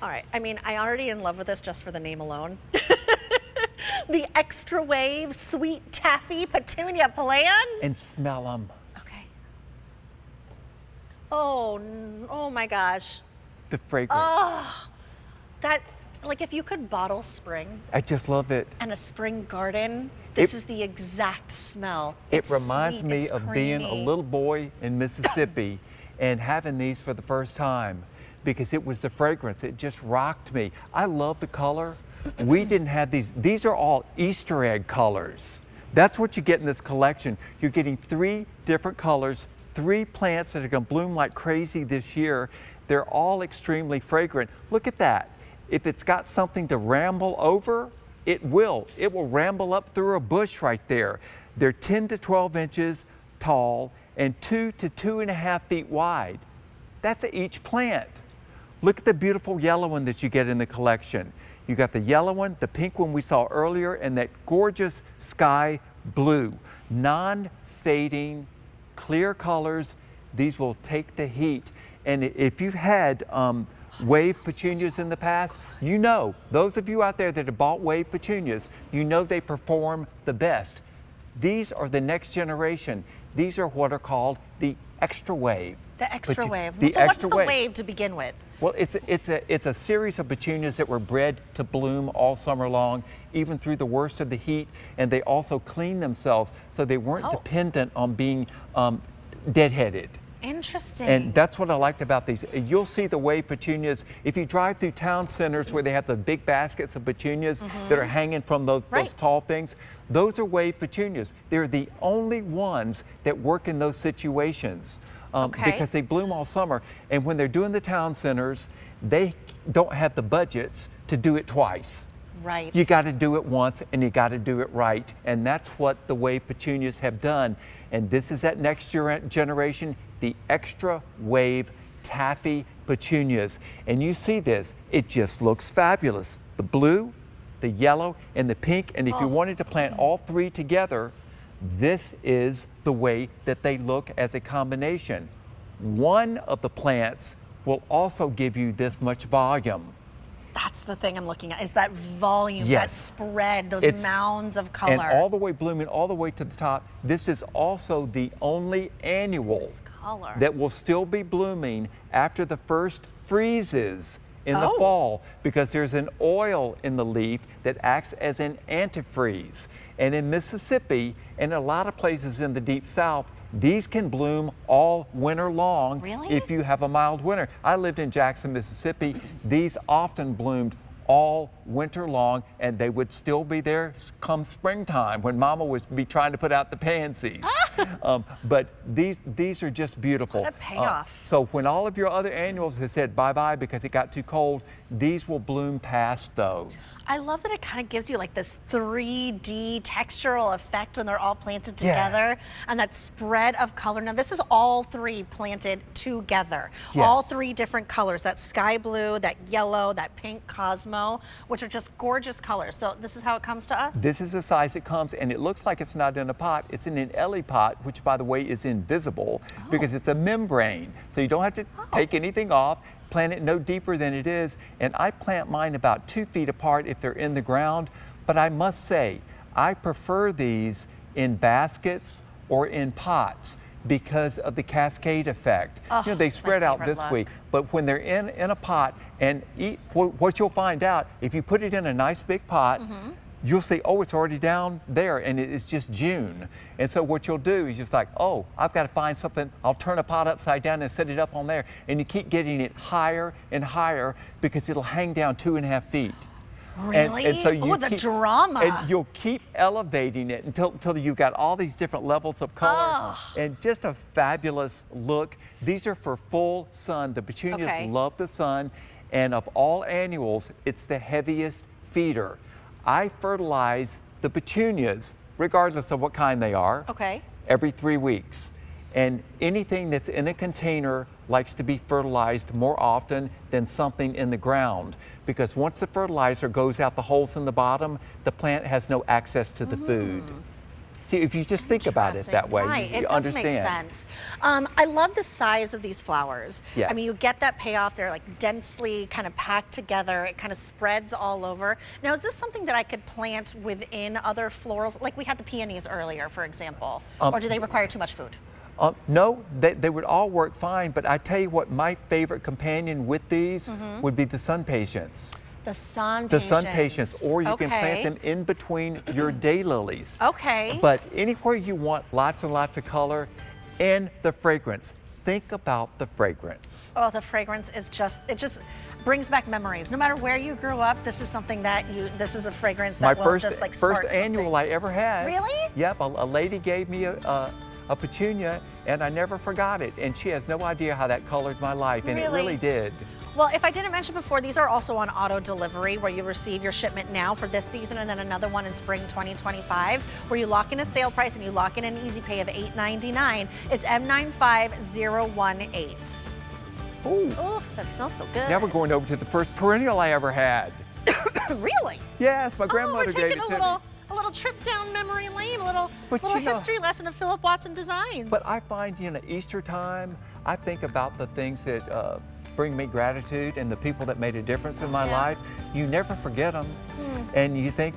All right. I mean, I already in love with this just for the name alone. The extra wave sweet taffy petunia plants. And smell them. Okay. Oh, oh my gosh. The fragrance. Oh, that, like if you could bottle spring I just love it. and a spring garden, this is the exact smell. It It's reminds sweet, me it's of being a creamy. little boy in Mississippi and having these for the first time because it was the fragrance. It just rocked me. I love the color. We didn't have these. These are all Easter egg colors. That's what you get in this collection. You're getting 3 different colors, 3 plants that are going to bloom like crazy this year. They're all extremely fragrant. Look at that. If it's got something to ramble over, it will. It will ramble up through a bush right there. They're 10 to 12 inches tall and 2 to 2.5 feet wide. That's each plant. Look at the beautiful yellow one that you get in the collection. You got the yellow one, the pink one we saw earlier, and that gorgeous sky blue. Non-fading, clear colors. These will take the heat. And if you've had wave petunias in the past, you know, those of you out there that have bought wave petunias, you know they perform the best. These are the next generation. These are what are called the extra wave. The extra wave. The So what's extra the wave. wave to begin with? Well, it's a series of petunias that were bred to bloom all summer long, even through the worst of the heat, and they also clean themselves so they weren't dependent on being deadheaded. Interesting. And that's what I liked about these. You'll see the wave petunias if you drive through town centers where they have the big baskets of petunias that are hanging from those tall things. Those are wave petunias. They're the only ones that work in those situations because they bloom all summer. And when they're doing the town centers, they don't have the budgets to do it twice. Right. You got to do it once and you got to do it right. And that's what the wave petunias have done. And this is that next generation, the extra wave taffy petunias. And you see this, it just looks fabulous. The blue, the yellow, and the pink. And if you wanted to plant all 3 together, this is the way that they look as a combination. One of the plants will also give you this much volume. That's the thing I'm looking at, is that volume, Yes. that spread, those mounds of color. And all the way blooming, all the way to the top. This is also the only annual that will still be blooming after the first freezes in the fall, because there's an oil in the leaf that acts as an antifreeze. And in Mississippi and a lot of places in the deep south, these can bloom all winter long if you have a mild winter. I lived in Jackson, Mississippi. These often bloomed all winter long, and they would still be there come springtime when Mama would be trying to put out the pansies. But these are just beautiful. What a payoff. So when all of your other annuals have said bye-bye because it got too cold, these will bloom past those. I love that it kind of gives you like this 3D textural effect when they're all planted together, and that spread of color. Now this is all 3 planted together. All 3 different colors, that sky blue, that yellow, that pink cosmo, which are just gorgeous colors. So this is how it comes to us? This is the size it comes, and it looks like it's not in a pot. It's in an Ellie pot, which by the way is invisible because it's a membrane. So you don't have to take anything off. Plant it no deeper than it is, and I plant mine about 2 feet apart if they're in the ground. But I must say, I prefer these in baskets or in pots because of the cascade effect. You know, they spread out this way, but when they're in a pot, and what you'll find out, if you put it in a nice big pot, you'll see, oh, it's already down there, and it's just June. And so what you'll do is just like, oh, I've got to find something. I'll turn a pot upside down and set it up on there. And you keep getting it higher and higher because it'll hang down 2.5 feet. Really? And so you the drama. And you'll keep elevating it until you've got all these different levels of color. And just a fabulous look. These are for full sun. The petunias love the sun. And of all annuals, it's the heaviest feeder. I fertilize the petunias, regardless of what kind they are, every 3 weeks. And anything that's in a container likes to be fertilized more often than something in the ground, because once the fertilizer goes out the holes in the bottom, the plant has no access to the food. See, if you just think about it that way, right. you It does understand. make sense. I love the size of these flowers. Yes. I mean, you get that payoff. They're like densely kind of packed together. It kind of spreads all over. Now, is this something that I could plant within other florals? Like we had the peonies earlier, for example. Or do they require too much food? No, they would all work fine, but I tell you what, my favorite companion with these would be the sun patience. The sun The patience. sun patience, or you can plant them in between your daylilies. Okay. But anywhere you want lots and lots of color and the fragrance. Think about the fragrance. Oh, the fragrance is it just brings back memories. No matter where you grew up, this is something that this is a fragrance that will just like spark first annual I ever had. Really? Yep, a lady gave me a petunia and I never forgot it. And she has no idea how that colored my life, and it really did. Well, if I didn't mention before, these are also on auto delivery where you receive your shipment now for this season and then another one in spring 2025 where you lock in a sale price and you lock in an easy pay of $8.99. It's M95018. Ooh. Oh, that smells so good. Now we're going over to the first perennial I ever had. Really? Yes, my grandmother we're gave taking it to me. a little trip down memory lane, a little But you know- history lesson of Phillip Watson designs. But I find, Easter time, I think about the things that bring me gratitude and the people that made a difference in my life. You never forget them. And you think,